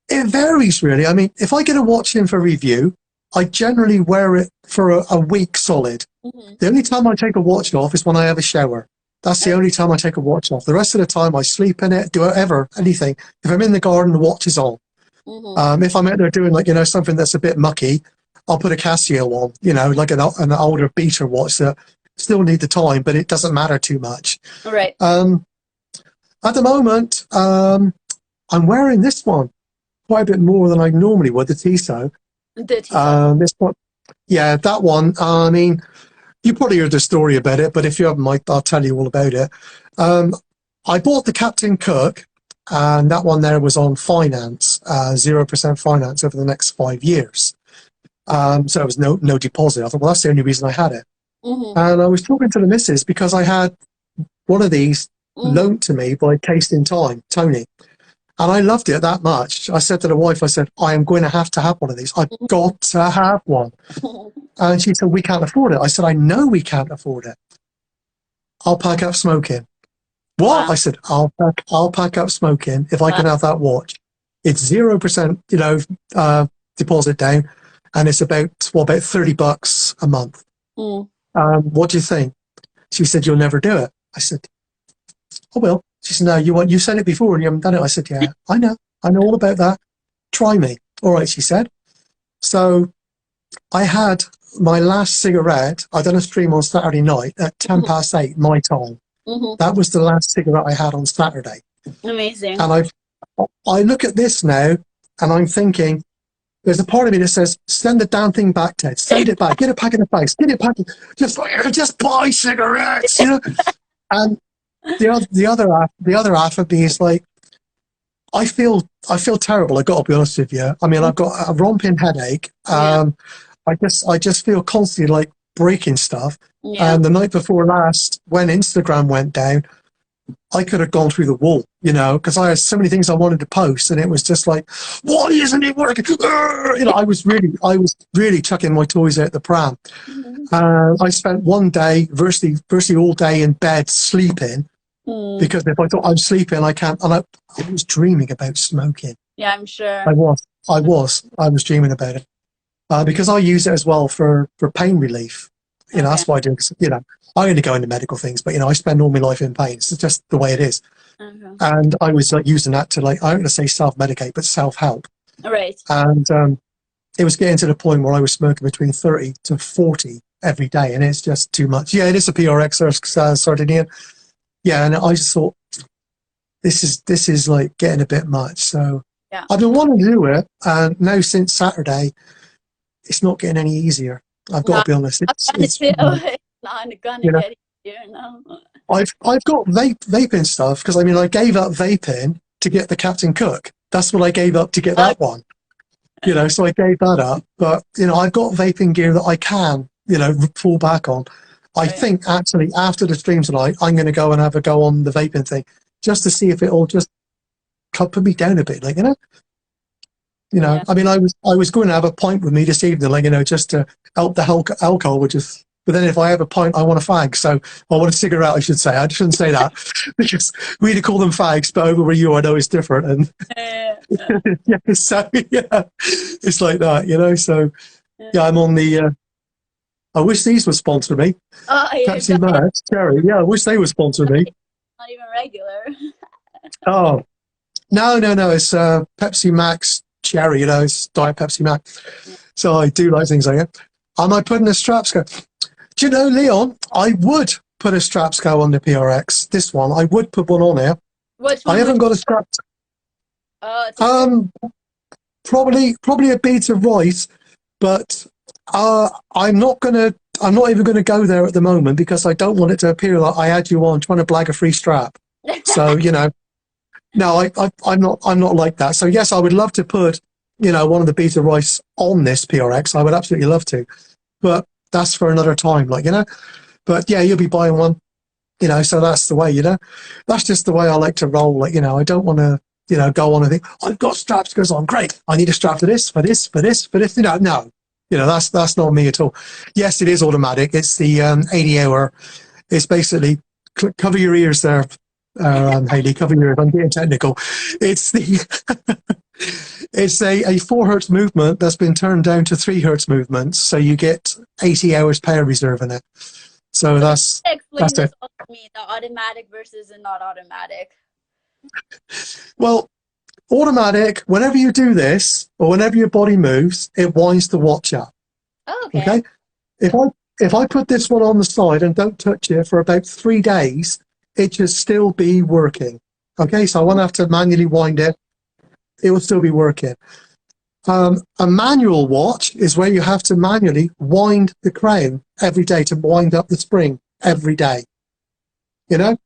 It varies, really. I mean, if I get a watch in for review, I generally wear it for a week solid. The only time I take a watch off is when I have a shower. That's the only time I take a watch off. The rest of the time I sleep in it, do whatever, anything. If I'm in the garden, the watch is on. If I'm out there doing, like, you know, something that's a bit mucky, I'll put a Casio on, you know, like an older beater watch that still need the time, but it doesn't matter too much. Right. At the moment, I'm wearing this one quite a bit more than I normally would, the Tissot. The Tissot. This one, yeah, that one. I mean, you probably heard the story about it, but if you haven't, I'll tell you all about it. I bought the Captain Cook, and that one there was on finance, 0% finance over the next 5 years. So it was no deposit. I thought, well, that's the only reason I had it. Mm-hmm. And I was talking to the missus because I had one of these loaned to me by Taste in Time, Tony. And I loved it that much. I said to the wife, I said, I am going to have one of these. I've got to have one. And she said, we can't afford it. I said, I know we can't afford it. I'll pack up smoking. What? Wow. I said, I'll pack up smoking if I can have that watch. It's 0%, deposit down, and it's about $30 a month. What do you think? She said, you'll never do it. I said, I will. She said, no, you said it before and you haven't done it. I said, yeah, I know all about that. Try me. All right, she said. So I had my last cigarette. I done a stream on Saturday night at 8:10 my time. That was the last cigarette I had on Saturday. Amazing. And I look at this now and I'm thinking, there's a part of me that says, send the damn thing back, Ted. Send it back. Get it back in the face. Get it back. Just buy cigarettes, And the other half of me is like, I feel terrible. I got to be honest with you. I mean, I've got a romping headache. I just feel constantly like breaking stuff. Yeah. And the night before last, when Instagram went down, I could have gone through the wall, because I had so many things I wanted to post, and it was just like, why isn't it working? I was really chucking my toys out the pram. I spent one day, virtually all day in bed sleeping, because if I thought I'm sleeping, I can't. And I was dreaming about smoking. Yeah, I'm sure. I was dreaming about it, because I use it as well for pain relief. That's why I do. I only go into medical things, but I spend all my life in pain. It's just the way it is. And I was using that to I don't want to say self-medicate, but self-help. Right. And it was getting to the point where I was smoking between 30 to 40 every day, and it's just too much. Yeah, it is a PRX Sardinian. Yeah, and I just thought this is like getting a bit much. So I've been wanting to do it, and now since Saturday, it's not getting any easier. I've got to be honest. It's not gonna get easier, no. I've got vaping stuff, because I gave up vaping to get the Captain Cook. That's what I gave up to get that one. So I gave that up. But I've got vaping gear that I can fall back on. I think actually after the stream tonight, I'm going to go and have a go on the vaping thing, just to see if it'll just put me down a bit, I was going to have a pint with me this evening, just to help the alcohol, but then if I have a pint, I want a fag. So I want a cigarette, I should say. I shouldn't say that, because we either call them fags, but over where I know it's different. And it's like that, So I'm on the. I wish these would sponsor me. Pepsi Max, Cherry. Yeah, I wish they would sponsor me. Not even regular. Oh, no. It's Pepsi Max Cherry. It's Diet Pepsi Max. So I do like things like that. Am I putting a StrapsCo? Do you know, Leon, I would put a StrapsCo on the PRX. This one, I would put one on here. Which one? I haven't got a strap. Probably a Beta Right, but I'm not even gonna go there at the moment, because I don't want it to appear like I had you on trying to blag a free strap. So no, I'm not like that. So yes, I would love to put one of the Beta Rights on this PRX. I would absolutely love to, but that's for another time, But yeah, you'll be buying one, so that's the way, that's just the way I like to roll. I don't want to, go on and think, I've got straps, goes on, great, I need a strap for this. No, that's not me at all. Yes, it is automatic. It's the 80 hour. It's basically, cover your ears there, Hayley, cover your ears. I'm getting technical. It's the it's a 4 hertz movement that's been turned down to 3 hertz movements, so you get 80 hours power reserve in it. So that's it. To me, the automatic versus the not automatic. Well, automatic, whenever you do this, or whenever your body moves, it winds the watch up. Oh, okay. if I put this one on the side and don't touch it for about 3 days, it should still be working. Okay, so I won't have to manually wind it. It will still be working. A manual watch is where you have to manually wind the crown every day to wind up the spring every day. You know,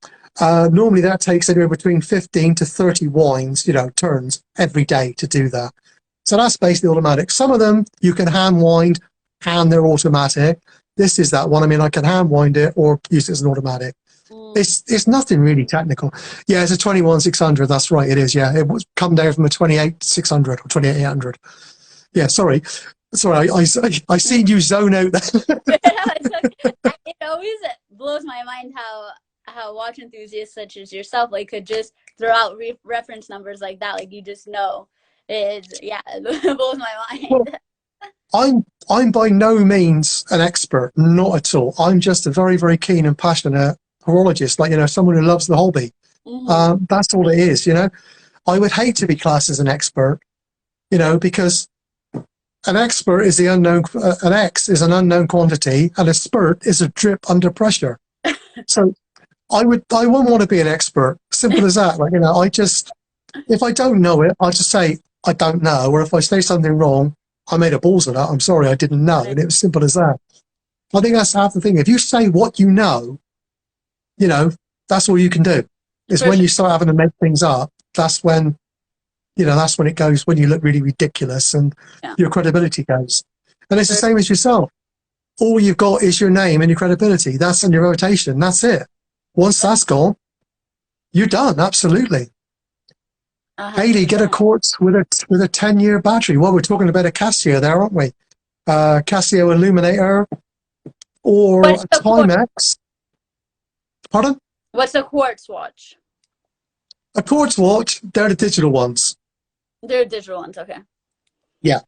normally that takes anywhere between 15 to 30 winds, turns every day to do that. So that's basically automatic. Some of them you can hand wind and they're automatic. This is that one. I mean, I can hand wind it or use it as an automatic. It's nothing really technical. Yeah, it's a 21-600. That's right. It is. Yeah, it was come down from a 28-600 or 28-800. Yeah, sorry. I seen you zone out there. It always blows my mind how watch enthusiasts such as yourself could just throw out reference numbers like that. Like you just know. It blows my mind. Well, I'm by no means an expert, not at all. I'm just a very, very keen and passionate horologist, someone who loves the hobby. That's all it is. I would hate to be classed as an expert, because an expert is the unknown, an X is an unknown quantity, and a spurt is a drip under pressure. So I wouldn't want to be an expert. Simple as that. If I don't know it, I'll just say I don't know, or if I say something wrong, I made a balls of that. I'm sorry, I didn't know, and it was simple as that. I think that's half the thing. If you say what you know, that's all you can do. Is when you start having to make things up, that's when, that's when it goes, when you look really ridiculous and your credibility goes. And it's the same as yourself. All you've got is your name and your credibility. That's in your rotation. That's it. Once that's gone, you're done. Absolutely. Hayley, get a quartz with a 10-year battery. Well, we're talking about a Casio there, aren't we? Casio Illuminator or a Timex. Pardon? What's a quartz watch? A quartz watch, they're the digital ones. They're digital ones, okay. Yeah.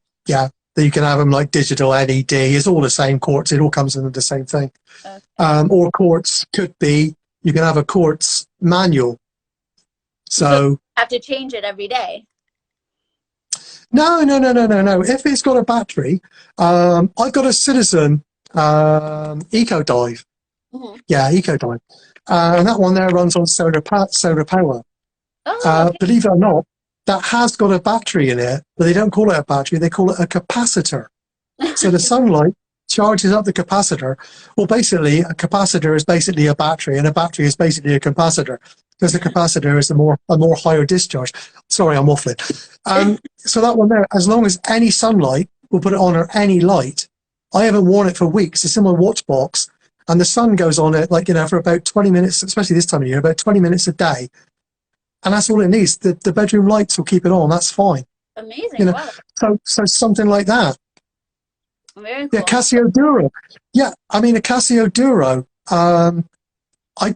You can have them like digital, LED. It's all the same quartz. It all comes in the same thing. Okay. Or quartz could be, you can have a quartz manual. So you have to change it every day. No. If it's got a battery, I've got a Citizen Eco Dive. Yeah, Eco Dive. And that one there runs on solar power. Okay. Believe it or not, that has got a battery in it, but they don't call it a battery, they call it a capacitor. So the sunlight charges up the capacitor. Well, basically, a capacitor is basically a battery, and a battery is basically a capacitor, because the capacitor is a more higher discharge. Sorry, I'm waffling. So that one there, as long as any sunlight will put it on, or any light, I haven't worn it for weeks. It's in my watch box. And the sun goes on it, for about 20 minutes, especially this time of year, about 20 minutes a day. And that's all it needs. The bedroom lights will keep it on. That's fine. Amazing. Wow. So something like that. Very cool. Yeah, Casio Duro. Yeah, I mean, a Casio Duro. I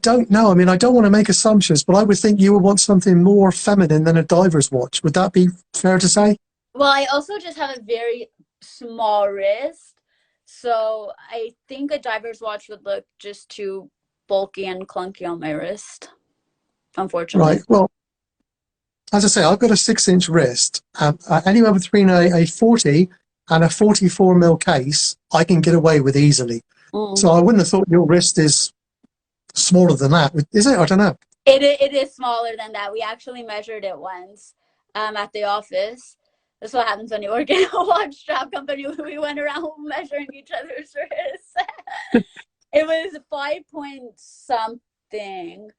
don't know. I mean, I don't want to make assumptions, but I would think you would want something more feminine than a diver's watch. Would that be fair to say? Well, I also just have a very small wrist. So I think a diver's watch would look just too bulky and clunky on my wrist, unfortunately. Right. Well, as I say, I've got a 6-inch wrist. Anywhere between a 40 and a 44 mil case, I can get away with easily. So I wouldn't have thought your wrist is smaller than that. Is it? I don't know. It is smaller than that. We actually measured it once at the office. That's what happens when you work in a watch strap company. We went around measuring each other's wrists. It was 5 point something.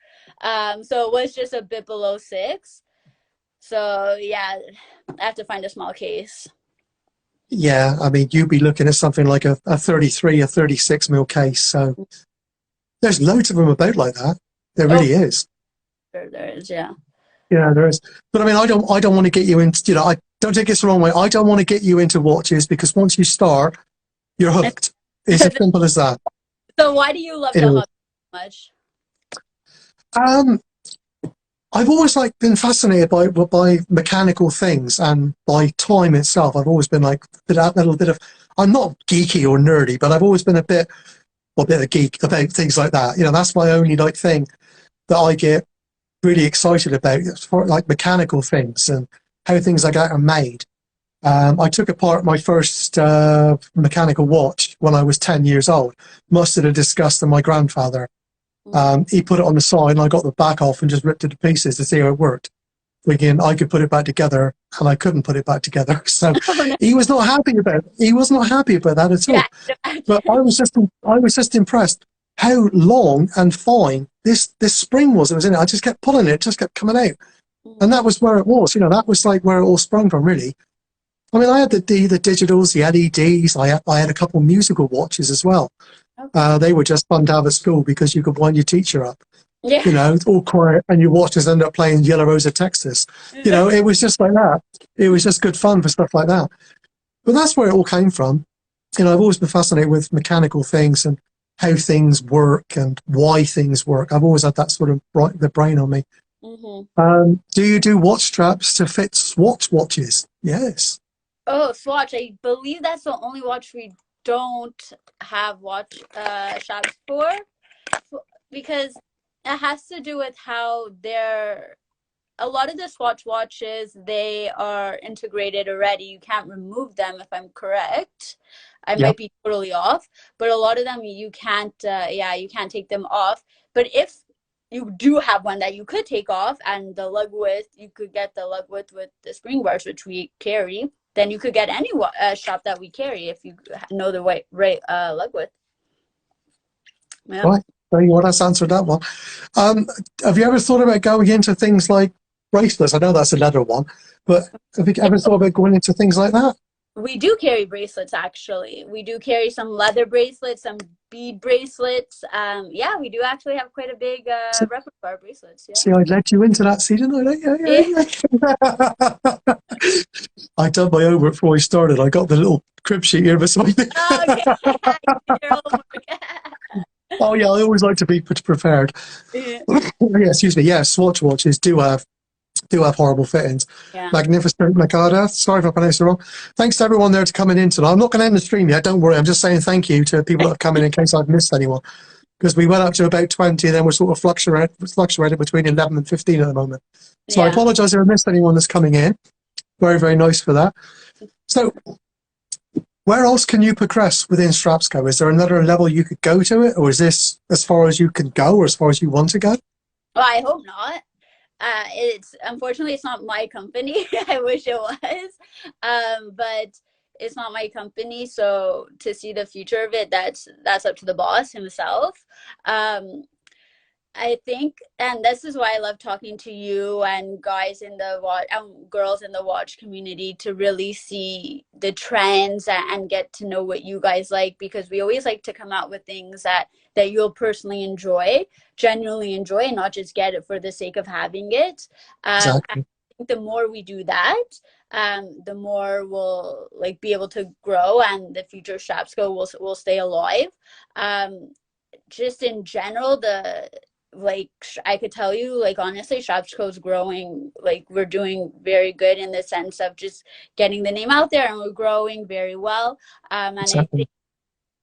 So it was just a bit below 6. So yeah, I have to find a small case. Yeah, I mean, you'd be looking at something like a 33, a 36 mil case. So there's loads of them about like that. There really is. There is, yeah. Yeah, there is. But I mean, I don't want to get you into, I don't take this the wrong way. I don't want to get you into watches, because once you start, you're hooked. It's as simple as that. So why do you love the hobby so much? I've always been fascinated by mechanical things and by time itself. I've always been a little bit of, I'm not geeky or nerdy, but I've always been a bit of a geek about things like that. That's my only thing that I get really excited about, for mechanical things and how things like that are made. I took apart my first mechanical watch when I was 10 years old, much to the disgust of my grandfather. He put it on the side and I got the back off and just ripped it to pieces to see how it worked. Thinking I could put it back together, and I couldn't put it back together. So he was not happy about it. He was not happy about that at all. Yeah. But I was just impressed how long and fine this spring was. It was in it. I just kept pulling it, it just kept coming out. And that was where it was. That was like where it all sprung from, really. I mean, I had the digitals, the LEDs. I had a couple of musical watches as well. Okay. They were just fun to have at school because you could wind your teacher up. Yeah. All quiet, and your watches end up playing Yellow Rose of Texas. It was just like that. It was just good fun for stuff like that. But that's where it all came from. I've always been fascinated with mechanical things and how things work and why things work. I've always had that sort of the brain on me. Mm-hmm. Do you do watch straps to fit Swat watches? Yes. Oh, Swatch. I believe that's the only watch we don't have watch straps for, because it has to do with how a lot of the Swatch watches, they are integrated already. You can't remove them, if I'm correct. I might be totally off, but a lot of them you can't you can't take them off. But if you do have one that you could take off, and the lug width, you could get the lug width with the spring bars, which we carry, then you could get any strap that we carry if you know the right lug width. Yeah. Right. There you go. That's answered that one. Have you ever thought about going into things like bracelets? I know that's a leather one, but have you ever thought about going into things like that? We do carry bracelets, actually. We do carry some leather bracelets, some bead bracelets. We do actually have quite a big repertoire of bracelets. Yeah. See, I led you into that, see, didn't I? Yeah. I done my homework before we started. I got the little crib sheet here beside me. Oh, yeah, I always like to be prepared. Yeah. Excuse me. Yeah, Swatch watches do have horrible fittings. Yeah. Magnificent Nakada. Sorry if I pronounced it wrong. Thanks to everyone there to coming in tonight. I'm not going to end the stream yet. Don't worry. I'm just saying thank you to people that have come in case I've missed anyone. Because we went up to about 20, and then we're sort of fluctuated between 11 and 15 at the moment. So I apologise if I missed anyone that's coming in. Very, very nice for that. So where else can you progress within StrapsCo? Is there another level you could go to it? Or is this as far as you can go, or as far as you want to go? Well, I hope not. Unfortunately, it's not my company. I wish it was, but it's not my company. So to see the future of it, that's up to the boss himself. I think, and this is why I love talking to you and guys in the watch, girls in the watch community, to really see the trends and get to know what you guys like, because we always like to come out with things that you'll personally genuinely enjoy, and not just get it for the sake of having it. Exactly. I think the more we do that, the more we'll be able to grow, and the future StrapsCo will stay alive. Just in general, I could tell you, honestly, StrapsCo is growing. We're doing very good in the sense of just getting the name out there, and we're growing very well. And exactly.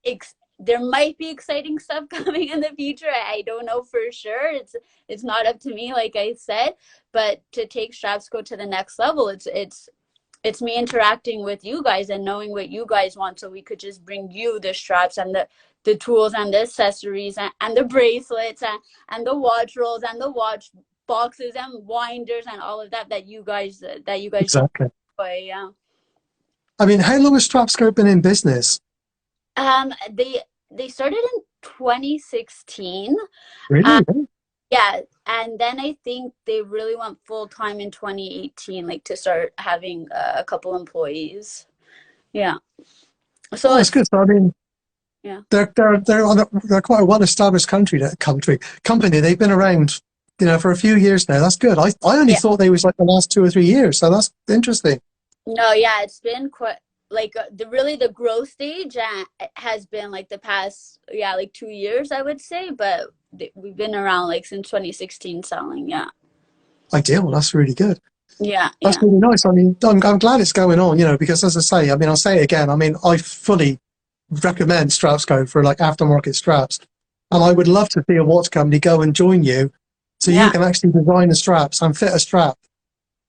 I think there might be exciting stuff coming in the future. I don't know for sure. It's not up to me, like I said, but to take StrapsCo to the next level, it's me interacting with you guys and knowing what you guys want, so we could just bring you the straps and the tools and the accessories and the bracelets and the watch rolls and the watch boxes and winders and all of that you guys exactly enjoy. Yeah. I mean, how long has StrapsCo been in business? They started in 2016. Really? Yeah, and then I think they really went full time in 2018, to start having a couple employees. Yeah. So that's good. So, I mean, yeah, they're quite a well-established company. They've been around, for a few years now. That's good. I only thought they was the last 2 or 3 years. So that's interesting. No, yeah, it's been quite the growth stage has been the past 2 years, I would say, but we've been around since 2016 selling. Yeah. Ideal. That's really good. Yeah, that's really nice. I mean, I'm glad it's going on. Because as I say, I mean, I'll say it again. I mean, I fully recommend StrapsCo for aftermarket straps, and I would love to see a watch company go and join you, so you can actually design the straps and fit a strap.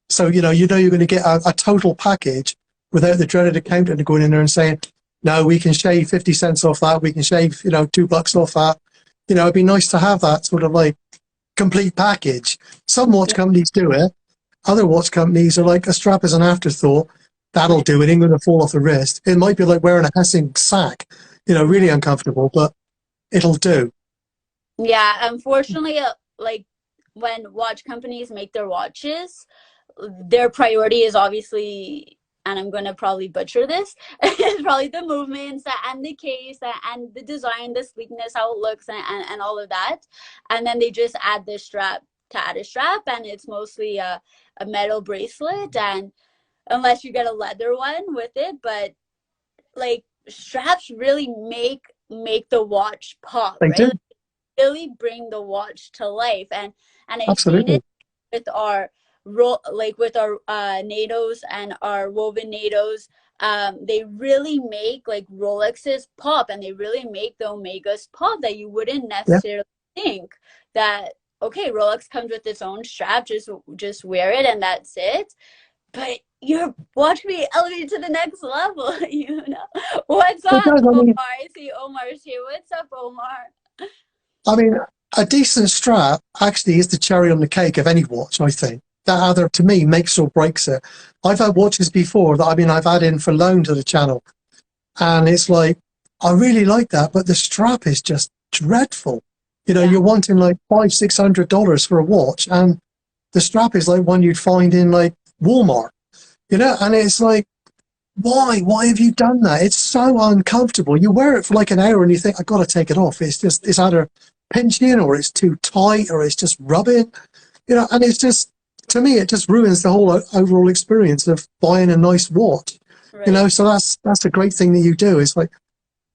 So you're going to get a total package without the dreaded accountant going in there and saying, no, we can shave 50 cents off that. We can shave, $2 off that. It'd be nice to have that sort of like complete package. Some watch companies do it. Other watch companies are like, a strap is an afterthought. That'll do it. Ain't going to fall off the wrist. It might be like wearing a Hessing sack, really uncomfortable, but it'll do. Yeah, unfortunately, like when watch companies make their watches, their priority is obviously, and I'm going to probably butcher this, is probably the movements and the case and the design, the sleekness, how it looks, and all of that. And then they just add this strap to add a strap, and it's mostly a metal bracelet, and unless you get a leather one with it. But like straps really make the watch pop, They right? do. Like, really bring the watch to life. And I've seen Absolutely. it with our with our NATOs and our woven NATOs. They really make like Rolexes pop, and they really make the Omegas pop, that you wouldn't Yeah. necessarily think that, okay, Rolex comes with its own strap, just wear it and that's it. But your watch can be elevated to the next level. What's It up, does. Omar? I see Omar's here. What's up, Omar? I mean, a decent strap actually is the cherry on the cake of any watch, I think. That either, to me, makes or breaks it. I've had watches before that, I've had in for loan to the channel. And it's like, I really like that, but the strap is just dreadful. You're wanting like $500-600 for a watch, and the strap is like one you'd find in like Walmart, and it's like, why have you done that? It's so uncomfortable. You wear it for like an hour and you think, I got to take it off. It's either pinching or it's too tight or it's just rubbing, and it's just, to me, it just ruins the whole overall experience of buying a nice watch, Right. so that's a great thing that you do. It's like,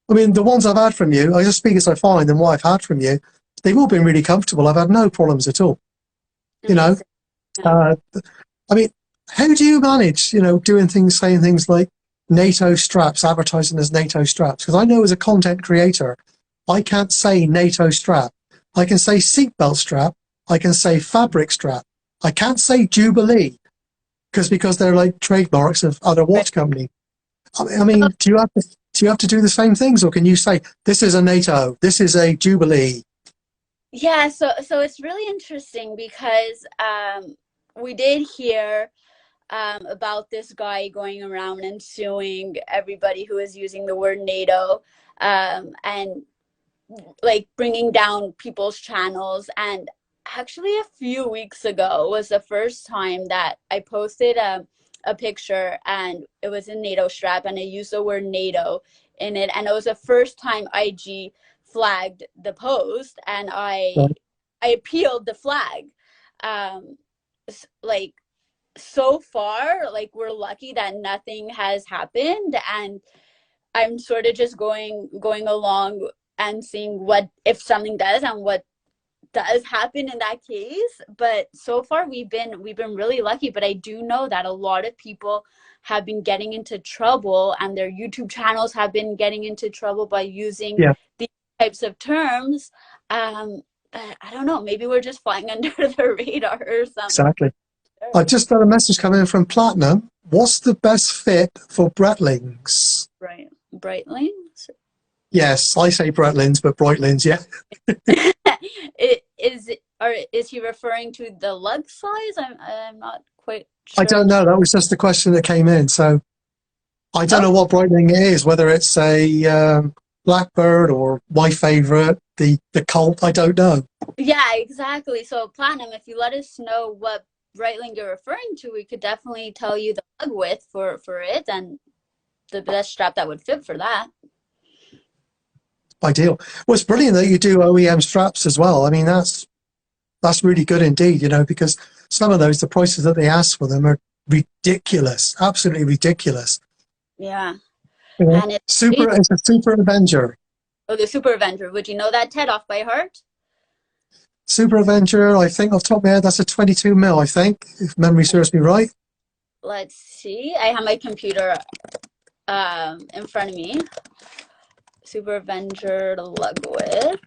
the ones I've had from you, I just speak as I find, and what I've had from you, they've all been really comfortable. I've had no problems at all, Amazing. uh, I mean, how do you manage, saying things like NATO straps, advertising as NATO straps? Because I know as a content creator, I can't say NATO strap. I can say seatbelt strap. I can say fabric strap. I can't say Jubilee because they're like trademarks of other watch companies. I mean, do you have to do the same things, or can you say this is a NATO, this is a Jubilee? Yeah, so it's really interesting because we did hear about this guy going around and suing everybody who is using the word NATO, and like bringing down people's channels. And actually, a few weeks ago was the first time that I posted a picture, and it was a NATO strap, and I used the word NATO in it, and it was the first time IG flagged the post, and I appealed the flag. Like, so far, like, we're lucky that nothing has happened, and I'm sort of just going along and seeing what, if something does, and what does happen in that case. But so far we've been really lucky. But I do know that a lot of people have been getting into trouble, and their YouTube channels have been getting into trouble by using Yeah, these types of terms. I don't know, maybe we're just flying under the radar or something. exactly. I just got a message coming in from Platinum. What's the best fit for Breitlings? Right. Breitling. Yes, I say Breitlings, but Breitlings, yeah. Is he referring to the lug size? I'm not quite I sure. don't know. That was just the question that came in. So I don't know what Breitling it is, whether it's a Blackbird or my favorite, the Colt. I don't know. Yeah, exactly. So Platinum, if you let us know what Breitling you're referring to, we could definitely tell you the lug width for it, and the best strap that would fit for that. Ideal. Well, it's brilliant that you do OEM straps as well. I mean, that's really good indeed, because some of those, the prices that they ask for them are ridiculous, absolutely ridiculous. Yeah. Yeah. And It's a Super Avenger. the Super Avenger. Would you know that, Ted, off by heart? Super Avenger, I think off the top of my head, that's a 22 mil, I think, if memory serves me right. Let's see. I have my computer in front of me. Super Avenger lug width.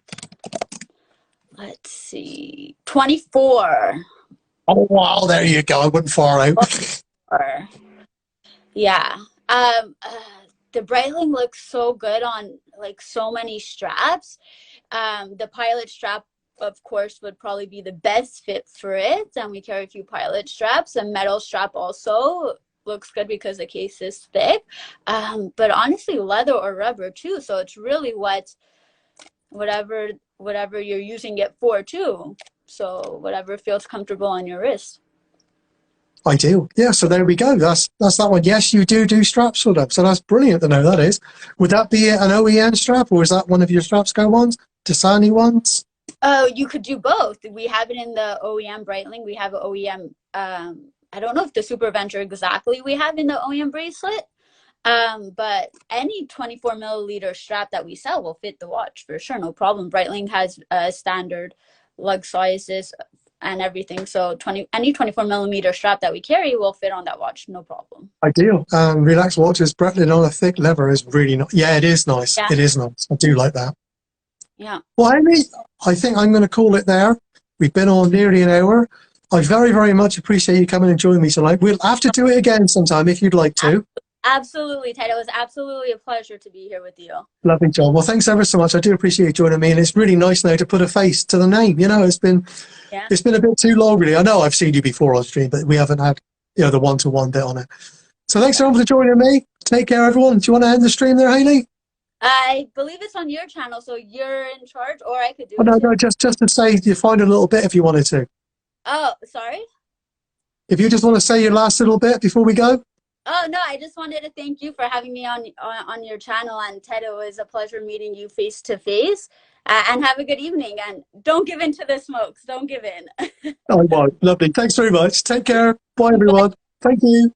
Let's see. 24. Oh, wow, there you go. I went far out. Yeah. The Breitling looks so good on like so many straps. The pilot strap, of course, would probably be the best fit for it, and we carry a few pilot straps. A metal strap also looks good because the case is thick, but honestly, leather or rubber too. So it's really whatever you're using it for too. So whatever feels comfortable on your wrist. Ideal. Yeah, so there we go. That's that one. Yes, you do straps for them. So that's brilliant to know, that is. Would that be an OEM strap, or is that one of your StrapsCo ones? Dasani ones? Oh, you could do both. We have it in the OEM Breitling. We have an OEM, I don't know if the Super Avenger exactly we have in the OEM bracelet, but any 24 milliliter strap that we sell will fit the watch for sure, no problem. Breitling has standard lug sizes and everything, so any 24 millimeter strap that we carry will fit on that watch, no problem. Ideal. Relaxed watches, Breitling on a thick leather is really nice. Yeah, it is nice. Yeah. It is nice. I do like that. Yeah. Well, Amy, I think I'm going to call it there. We've been on nearly an hour. I very, very much appreciate you coming and joining me tonight. We'll have to do it again sometime if you'd like to. Absolutely, Ted. It was absolutely a pleasure to be here with you. Lovely job. Well, thanks ever so much. I do appreciate you joining me, and it's really nice now to put a face to the name. You know, it's been a bit too long, really. I know I've seen you before on stream, but we haven't had, you know, the one-to-one bit on it. So thanks everyone for joining me. Take care, everyone. Do you want to end the stream there, Hayley? I believe it's on your channel, so you're in charge, or I could do it. No, just to say, you find a little bit if you wanted to. Oh, sorry? If you just want to say your last little bit before we go. Oh, no, I just wanted to thank you for having me on your channel. And Ted, it was a pleasure meeting you face to face. And have a good evening. And don't give in to the smokes. Don't give in. Oh, well, lovely. Thanks very much. Take care. Bye, everyone. Thank you.